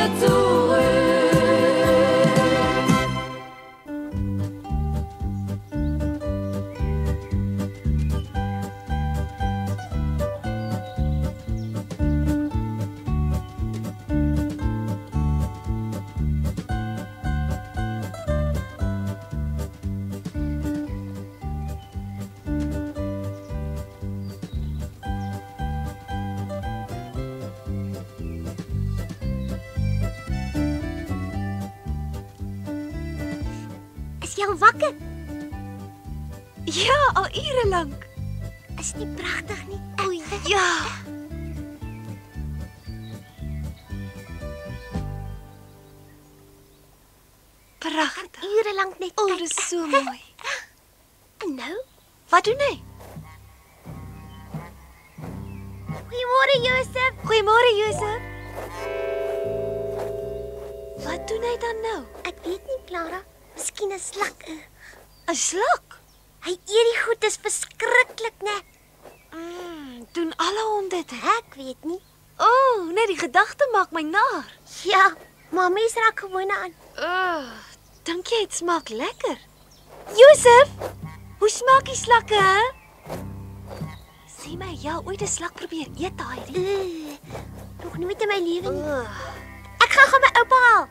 wieder zurück. Is jy al wakker? Ja, al ure lank. Is nie pragtig nie. O ja. Pragtig. Ure lank net. O, dit is so mooi. En nou? Wat doen hy? Goeiemôre Josef. Goeiemôre, Josef. Wat doen hy dan nou? Ek weet nie, Clara. Miskien 'n slak. 'n Slak? Hy eet die goed, dis verskriklik, né? Doen alle honde dit? Ek weet nie. O, net die gedagte maak my naar. Ja, maar mens raak gewoond aan. Dink jy dit smaak lekker? Josef, hoe smaak die slakke, hè? Sê my, jy ooit 'n slak probeer eet, Heidi? Nog nooit in my lewe nie. Oh. Ek gaan my oupa haal.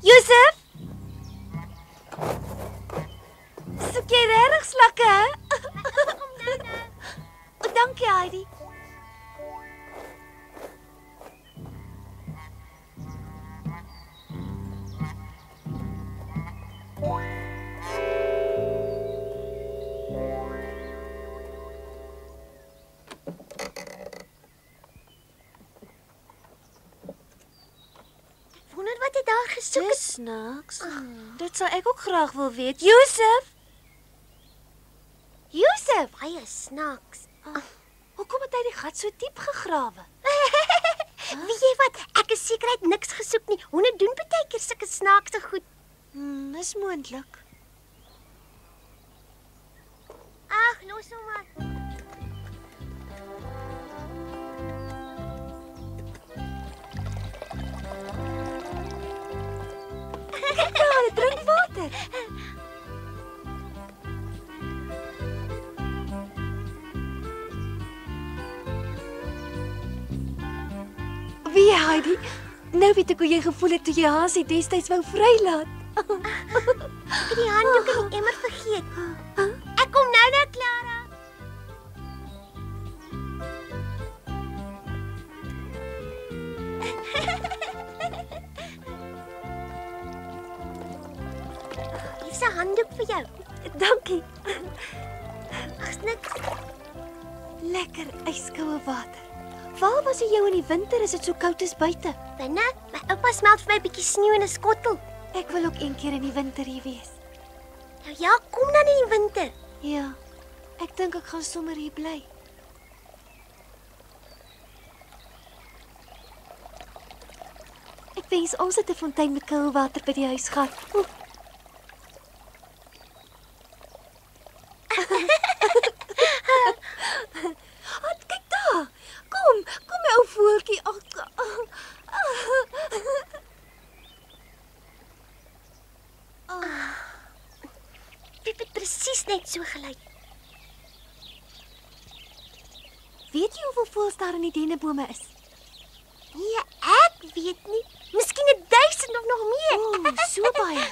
Josef? Soek jy regtig slakke, hè? Kom nou. O, dankie, Heidi. Wonder wat hy daar gesoek het. Dis snaaks. Dit sal ek ook graag wil weet. Josef? Josef, Baie snaaks. hoekom het hy die gat so diep gegrawe? Weet jy wat? Ek is seker hy het niks gesoek nie. Honde doen baie keer sulke snaakse goed. Dis moontlik. Ag, los hom maar. Ja, hy drink water. Wie, Heidi? Nou weet ek hoe jy gevoel het toe jy Hasie destyds wou vrylaat. Ek het die handdoek in die emmer vergeet. Ek kom nou, Clara. Hier is 'n handdoek vir jou. Dankie. Ag's niks. Lekker ijskoue water. Waar was jy jou in die winter as dit so koud is buite? Binne, my oupa smelt vir my 'n bietjie sneeu in 'n skottel. Ek wil ook een keer in die winter hier wees. Nou ja, kom dan in die winter. Ja, ek dink ek gaan sommer hier bly. Ek wens ons het 'n fontein met koue water by die huis gehad. Kyk daar. Kom my ou voeltjie. Piep het presies net so gelyk. Weet jy hoeveel voëls daar in die dennebome is? Nee, ek weet nie. Miskien 1000 of nog meer. So baie.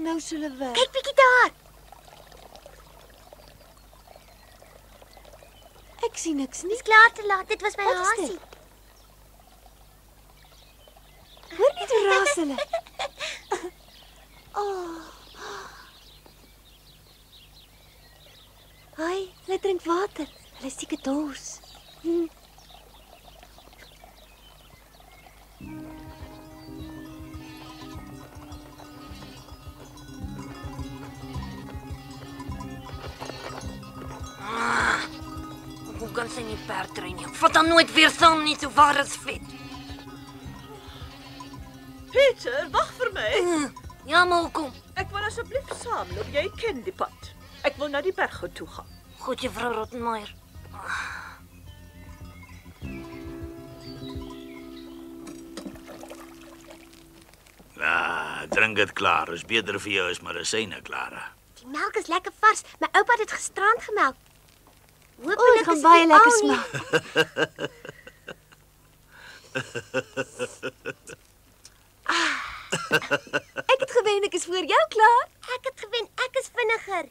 Nou zullen we. Kyk bietjie daar. Ek sien niks nie. Dis klaar te laat. Dit was my Wat is hasie. dit? Hoor net hoe raas hulle. Hi, hulle drink water. Hulle is seker dors. Hoe kan sy nie perdry nie? Ek vat dan nooit weer saam nie, so waar is vet. Peter, wag vir my. Ja, maar hoekom? Ek wil asseblief saamloop. Jy ken die pad. Ek wil na die berge toe gaan. Goed, juffrou Rottenmeier. Drink dit klaar, is beter vir jou as medisyne, Clara. Die melk is lekker vars. My oupa het dit gisterand gemelk. O, Hoopelik dit gaan is baie die lekker al nie. smaak. Ek het gewen ek is voor jou klaar. Ek het gewen, ek is vinniger.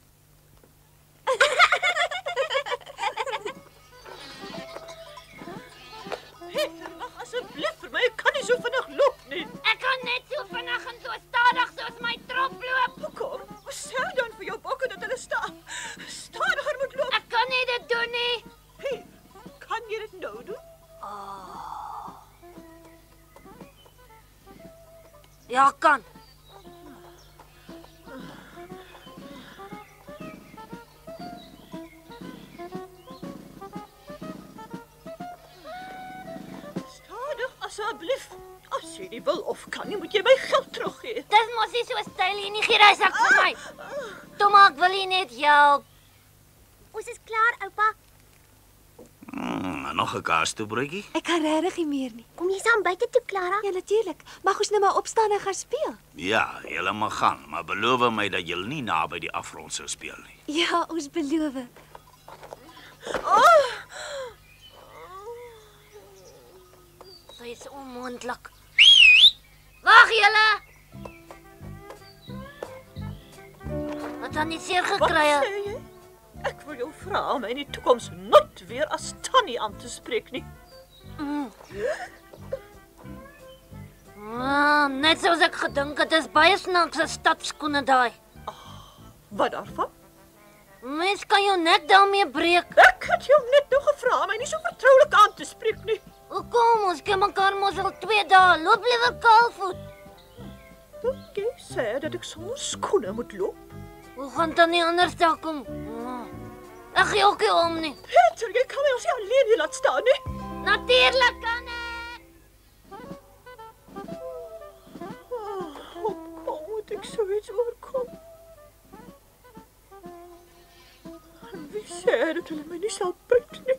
Peter, wag asseblief vir my. Ek kan nie so vinnig loop nie. Ek kan net so vinnig en so stadig soos my trop loop. Hoekom? Wat sê dan vir jou bokke dat hulle stadiger moet loop? Ek kan nie dit doen nie. Hey, kan jy dit nou doen? Ja, kan. Stadig asseblief. As jy nie wil of kan nie, moet jy my geld teruggee. Dis mos nie so styl hier nie, gee daai sak vir my. Tom, ek wil nie net help. Ons is klaar, oupa. Nog 'n kaastoebroodjie? Ek kan regtig nie meer nie. Kom jy saam buite toe, Clara? Ja, natuurlik. Mag ons nou maar opstaan en gaan speel? Ja, julle mag gaan, maar beloof my dat julle nie naby die afgrond sou speel nie. Ja, ons beloof. Dit is onmoontlik. Wag julle. Wat dan nie seer Wat gekry sê het? jy? Ek wil jou vra om my in die toekoms nooit weer as Tannie aan te spreek nie. Net soos ek gedink het, is baie snaakse stadskoene daai. Wat daarvan? Mens kan jou nek daarmee breek. Ek het jou net nou gevra om my nie so vertroulik aan te spreek nie. Hoekom? Ons ken mekaar mos al 2 dae. Loop liewer kaalvoet. Dink jy sê dat ek sonder skoene moet loop? Hoe gaan dit nie anders daar kom? Ek gee ook nie om nie. Peter, jy kan my ons nie alleen hier laat staan nie. Natuurlik kan ek. Hoe moet ek so iets oorkom? En wie sê dat hulle my nie sal byt nie?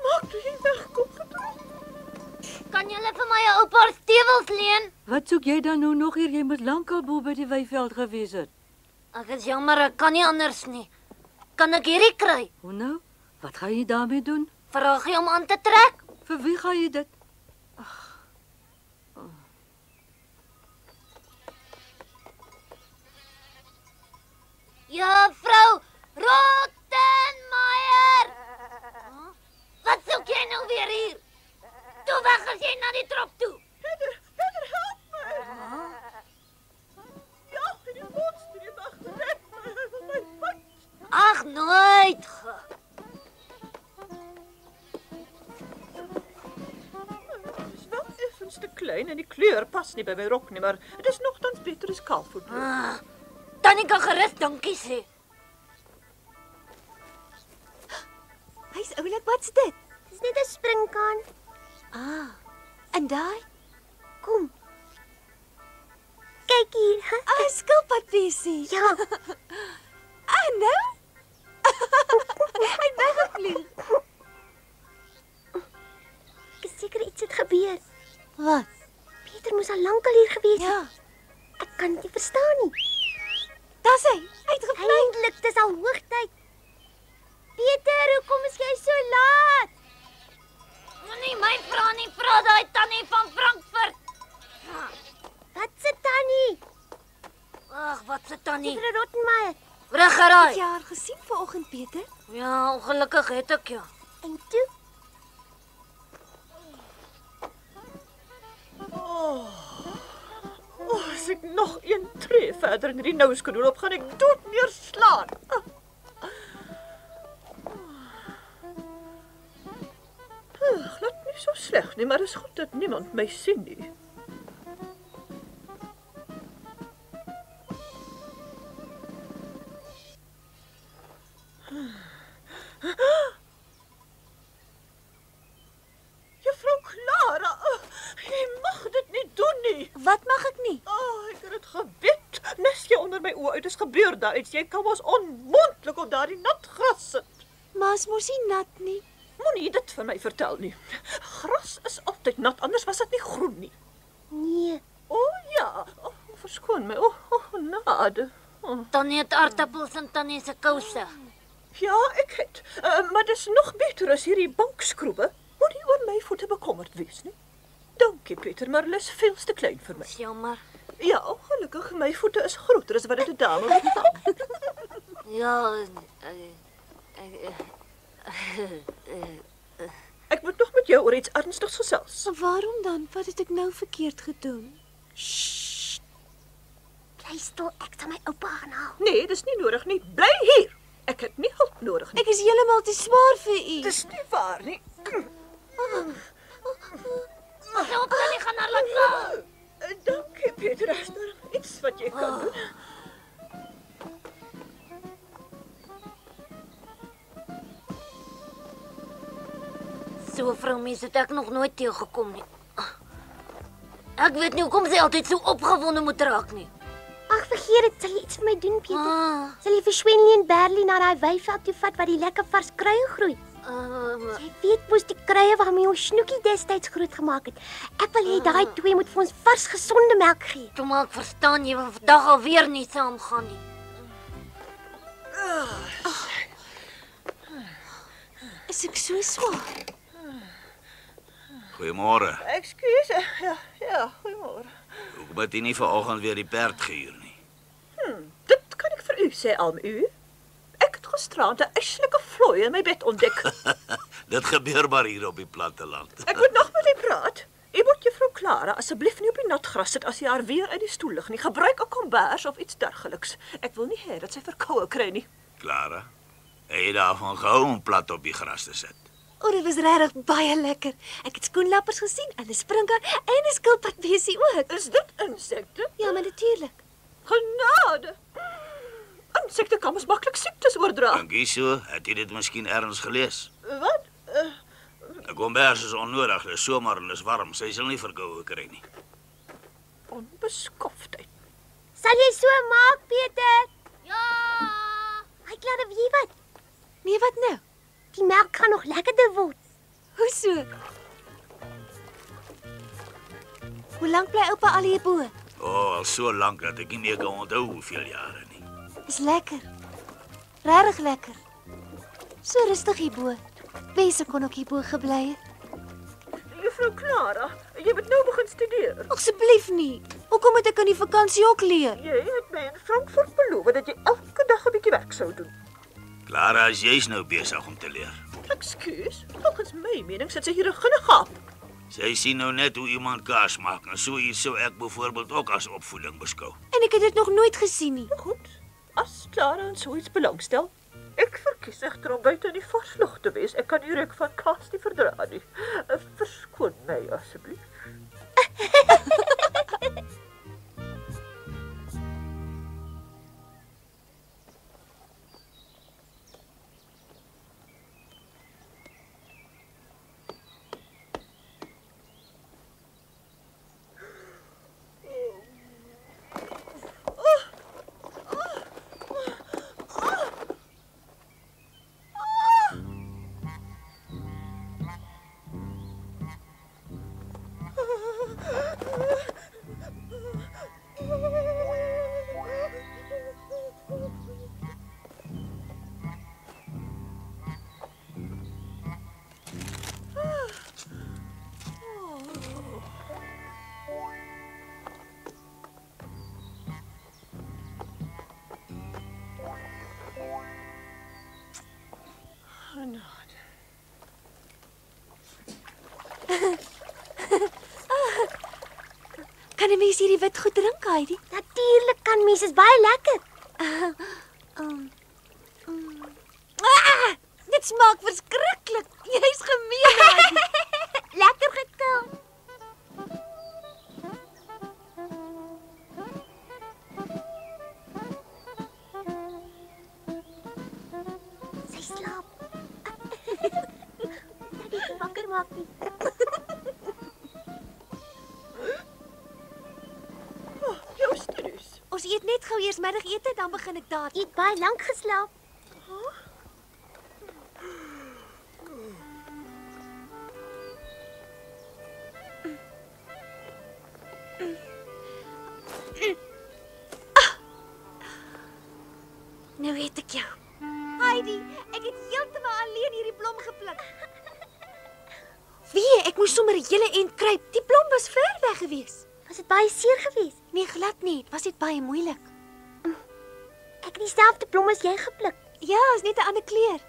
Maak toe jy wegkom gedroom. Kan jy vir my 'n ou paar stewels leen? Wat soek jy dan nou nog hier? Jy moet lankal bo by die weiveld gewees het. Ek is jammer, ek kan nie anders nie. Kan ek hierdie kry? Hoe nou? Wat gaan jy daarmee doen? Vraag jy om aan te trek? Vir wie gaan jy dit? Juffrou Rottenmeier! Wat soek jy nou weer hier? Toe weg as jy na die trop toe. Peter, help my! Ja, die monster het agterred my, hy wil my byt. Ag, nooit. Dit is wel effens te klein en die kleur pas nie by my rok nie, maar dit is nogtans beter as kaalvoet. Tannie kan gerus dankie sê. Hy's oulik, wat's dit? Dis net 'n springkaan. En daai? Kom. Kyk hier. Skilpadbesie. Ja, Nou? Hy het weggevlieg. ek is seker iets het gebeur. Wat? Peter moes al lankal hier gewees het. Ja, Ek kan dit nie verstaan nie. daar's hy. Hy het gevlieg. Eindelik, dis al hoogtyd. Peter, hoekom is jy so laat? Moenie my vra nie, vra daai tannie van Frankfurt. Wat se tannie? Ag, wat se tannie? Juffrou Rottenmeier. Reggeraai. Het jy haar gesien vanoggend, Peter? Ja, ongelukkig het ek ja. En toe? As ek nog een tree verder in hierdie nouskoen loop, gaan ek dood neerslaan. Glad nie so sleg nie, maar dit is goed dat niemand my sien nie. Juffrou Clara, jy mag dit nie doen nie. Wat mag ek nie? Ek het dit geweet. Nes jy onder my oë uit is gebeur daar iets. Jy kan mos onmoontlik op daardie nat gras sit. Maar is mos nie nat nie. Moenie dit vir my vertel nie. Gras is altyd nat, anders was dit nie groen nie. Nee. O ja, verskoon my. Nade. Tannie het aardappels en tannie se kouse. Ja, ek het. Maar dis nog beter as hierdie bankskroebe. Moenie oor my voete bekommerd wees nie. Dankie Pieter, maar hulle is veel te klein vir my. Dis jammer. Ja, gelukkig my voete is groter as wat dit 'n dame moet vang. Ja, Ek moet nog met jou oor iets ernstigs gesels. Maar waarom dan? Wat het ek nou verkeerd gedoen? Bly stil, ek sal my oupa gaan haal. Nee, dis nie nodig nie. Bly hier. Ek het nie hulp nodig nie. Ek is heeltemal te swaar vir u. Dis nie waar nie. Ons tannie gaan haar laat val. Dankie Pieter, is daar iets wat jy kan doen? So 'n vrou het ek nog nooit teëgekom nie. Ek weet nie hoekom sy altyd so opgewonde moet raak nie. Ag, vergeet dit, sal jy iets vir my doen, Pieter? Ah, Sal jy vir Swenley en Berlie na daai weiveld toe vat waar die lekker vars kruie groei? Jy weet mos die kruie waarmee ons Snoekie destyds groot gemaak het. Ek wil hê daai twee moet vir ons vars gesonde melk gee. toe maar ek verstaan jy wil vandag alweer nie saamgaan nie. Is ek so swaar? Goeiemôre. Ekskuus. Ja, goeiemôre. Hoekom het jy nie vanoggend weer die perd gehuur nie? Dit kan ek vir u sê, u. Ek het gisterand 'n eislike vlooi in my bed ontdek. Dit gebeur maar hier op die platteland. Ek moet nog met u praat. U moet juffrou Clara asseblief nie op die nat gras sit as sy haar weer uit die stoel lig nie. Gebruik 'n kombers of iets dergeliks. Ek wil nie hê dat sy verkoue kry nie. Clara, het jy daarvan gehou om plat op die gras te sit? O, dit was regtig baie lekker. Ek het skoenlappers gesien, en 'n sprinker en 'n skilpadbesie ook. Is dit insekte? Ja, maar natuurlik. Genade. Insekte kan mos maklik siektes oordra. Dink jy so? Het jy dit miskien ergens gelees? Wat? 'n Kombers is onnodig, dis somer en dis warm. Sy sal nie verkoue kry nie. Onbeskoftheid. Sal jy so maak, Pieter? Ja! Hy Clara, weet jy wat? Nee, wat nou? Die melk gaan nog lekkerder word. Hoe so? Hoe lank bly oupa al hier bo? Al so lank dat ek nie meer kan onthou hoeveel jare nie. Is lekker. Regtig lekker. So rustig hierbo. Wese kon ook hierbo gebly het. Juffrou Clara, jy moet nou begin studeer. Asseblief nie. Hoekom moet ek aan die vakansie ook leer? Jy het my in Frankfurt beloof dat jy elke dag 'n bietjie werk sou doen. Clara, jy's nou besig om te leer. Ekskuus, volgens my mening sit sy hier 'n ginnegaap. Sy sien nou net hoe iemand kaas maak en so iets sou ek byvoorbeeld ook as opvoeding beskou. En ek het dit nog nooit gesien nie. Goed, as Clara in so iets belangstel. Ek verkies egter om buite in die vars lug te wees. Ek kan die reuk van kaas nie verdra nie. Verskoon my asseblief. Kan 'n mens hierdie wit goed drink, Heidi? Natuurlik kan mens, is baie lekker. Dit smaak verskriklik. Jy's gemeen, Heidi. Lekker gekil. Sy slaap. Dit wakker maak nie. Jou studies. Ons eet net gou eers middagete, dan begin ek daar. Jy het baie lank geslaap. Nou weet ek jou. Heidi, ek het heeltemal alleen hierdie blom gepluk. Wie, ek moes sommer 'n hele end kruip. Die blom was ver weg gewees. Was dit baie seer geweest? Nee, glad nie. Was dit baie moeilik. Ek het dieselfde blom as jy gepluk. Ja, is net 'n ander kleur.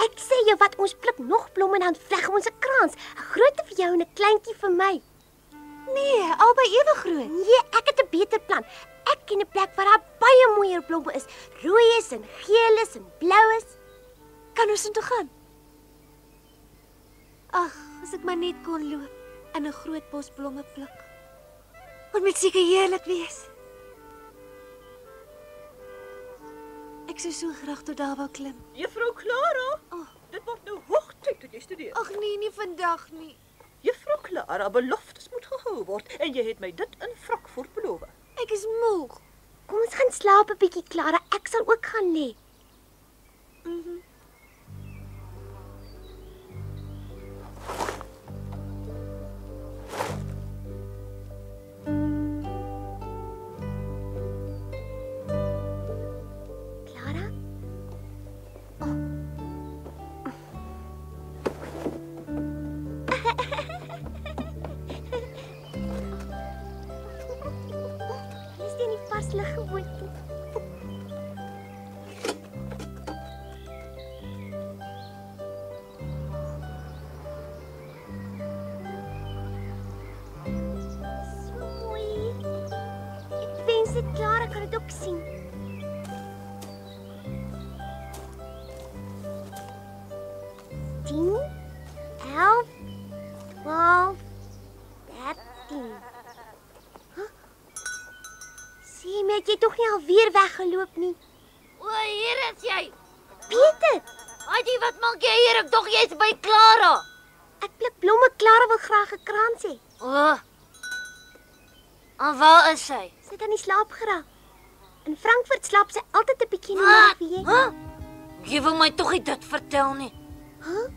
Ek sê jou wat, ons pluk nog blomme en dan vleg ons 'n krans. 'n Groote vir jou en 'n kleintjie vir my. Nee, albei ewe groot. Nee, ek het 'n beter plan. Ek ken 'n plek waar daar baie mooier blomme is. Rooi is en geel is en blou is. Kan ons intoe gaan? Ag, as ek maar net kon loop en 'n groot bos blomme pluk. Dit moet seker heerlik wees. Ek sou so graag tot daar wou klim. Juffrou Clara, Oh. dit word nou hoogtyd dat jy studeer. Ag nee, nie vandag nie. Juffrou Clara, beloftes moet gehou word en jy het my dit in wrak voorbeloof. Ek is moeg. Kom ons gaan slaap 'n bietjie, Clara. Ek sal ook gaan lê. Clara? Is dit nie vars lig gewoond nie? So mooi. Ek wens dit Clara kan dit ook sien. Tien, 11, 12, 13. Sien, maar jy het tog nie alweer weggeloop nie. O, hier is jy. Peter, Heidi, wat maak jy hier? Ek dog jy's by Clara. ek pluk blomme. Clara wil graag 'n krans hê. O. En waar is sy? Sy het aan die slaap geraak. In Frankfurt slaap sy altyd 'n bietjie in die Wat? nag, weet jy? Huh? Jy wil my tog nie dit vertel nie. Huh?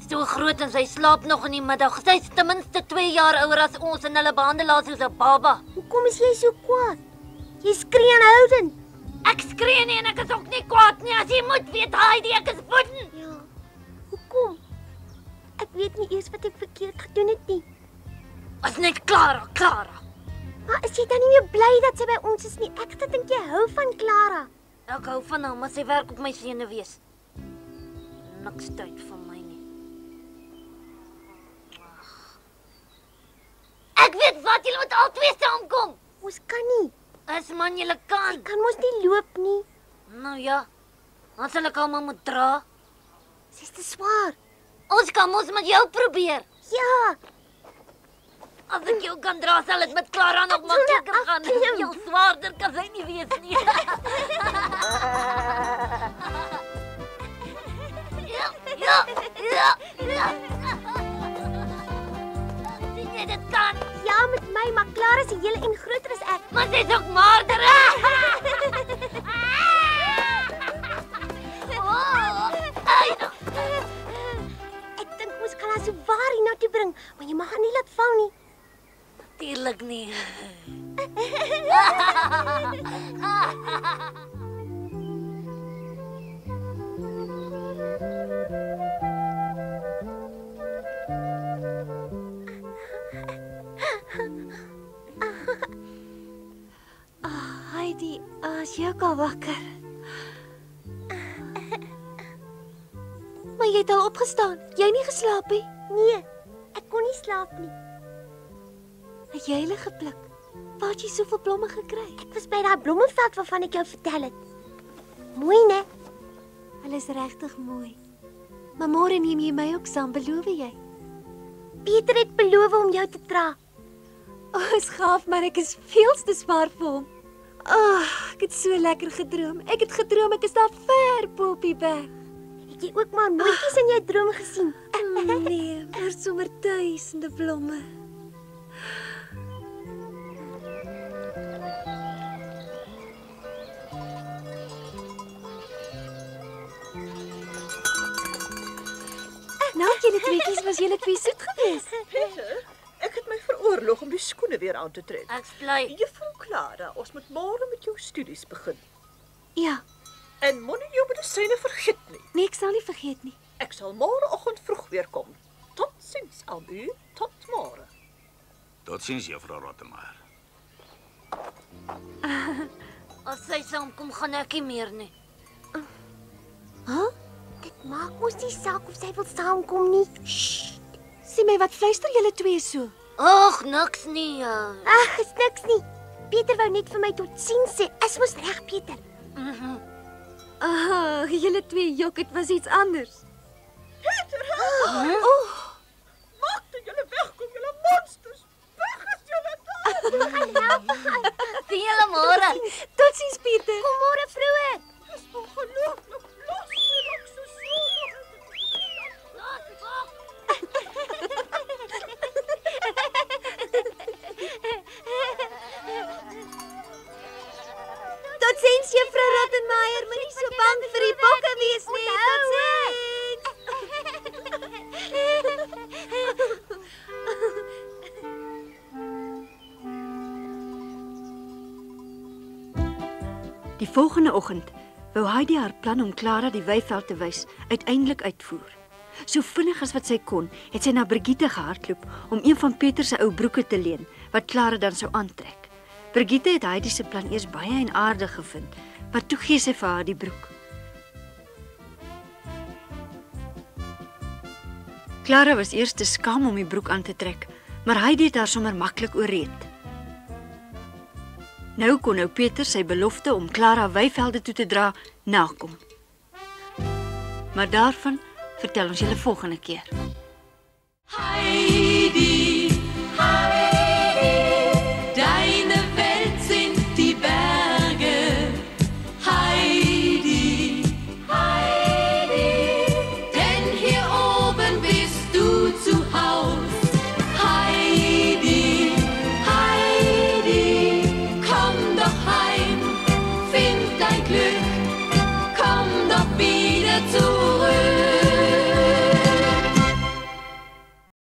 So groot en sy slaap nog in die middag. Sy's ten minste 2 jaar ouer as ons en hulle behandel haar soos 'n baba. Hoekom is jy so kwaad? Jy skree aanhoudend. Ek skree nie en ek is ook nie kwaad nie. As jy moet weet, Heidi, ek is woedend. Ja. Hoekom? Ek weet nie eers wat ek verkeerd gedoen het nie. As net Clara. Maar is jy dan nie meer bly dat sy by ons is nie? Ek het gedink jy hou van Clara. Ek hou van haar, maar sy werk op my senuwees. Niks tyd vir my nie. Ek weet wat, julle moet albei saamkom. Ons kan nie. As man julle kan. Kan mos nie loop nie. Nou ja. Dan sal ek hom moet dra. Sy's te swaar. Ons kan mos met jou probeer. Ja. As ek jou kan dra, sal dit met Clara nog Ek wil makliker net gaan. afklim. Jou swaarder kan sy nie wees nie. Ja. Sien jy dit kan? Ja, met my, maar Clara is 'n hele en groter as ek. Maar sy's ook maarder. Ek dink ons kan haar so waar hiernatoe bring, maar jy mag haar nie laat val nie. Tuurlik nie. Heidi, as jy ook al wakker. Maar jy het al opgestaan. Jy nie geslaap nie. Nee, ek kon nie slaap nie. Het jy hulle gepluk? Waar het jy soveel blomme gekry? Ek was by daai blommeveld waarvan ek jou vertel het. Mooi, né? Hulle is regtig mooi. Maar môre neem jy my ook saam, beloof jy? Pieter het beloof om jou te dra. Is gaaf, maar ek is veel te swaar vir hom. Ek het so lekker gedroom. Ek het gedroom ek is daar ver bo op die berg. Het jy ook maar mooitjies in jou droom gesien? Nee, maar sommer duisende blomme. Nou, julle tweeetjies was julle twee soet geweest. Peter, ek het my veroorloof om die skoene weer aan te trek. Ek bly. Juffrou Clara, ons moet môre met jou studies begin. Ja, En moenie jou medisyne vergeet nie. nee, ek sal nie vergeet nie. Ek sal môreoggend vroeg weer kom. Totsiens, Albu. Tot môre. Totsiens, juffrou Rottenmeier. As sy saamkom, gaan ek nie meer nie. Dit maak mos nie saak of sy wil saamkom nie. Sien my, wat fluister julle twee so? Ag, niks nie. Ag, is niks nie. Pieter wou net vir my totsiens sê. Is mos reg, Pieter? Julle twee jok, dit was iets anders. Maak dat julle wegkom, julle monsters. Weg is julle daar. Sien julle môre. Totsiens, Pieter. Kom môre vroeg. Dis ongelooflik. Los my ook so Totsiens, juffrou Rottenmeier, moenie so bang vir die bokke wees nie. Die volgende oggend wou Heidi haar plan om Clara die weiveld te wys uiteindelik uitvoer. So vinnig as wat sy kon, het sy na Brigitte gehardloop om een van Pieter se ou broeke te leen wat Clara dan sou aantrek. Brigitte het Heidi se plan eers baie en aardig gevind, maar toe gee sy vir haar die broek. Clara was eers te skaam om die broek aan te trek, maar Heidi het haar sommer maklik oorreed. Nou kon Pieter sy belofte om Clara weivelde toe te dra nakom. Maar daarvan vertel ons julle volgende keer. Heidi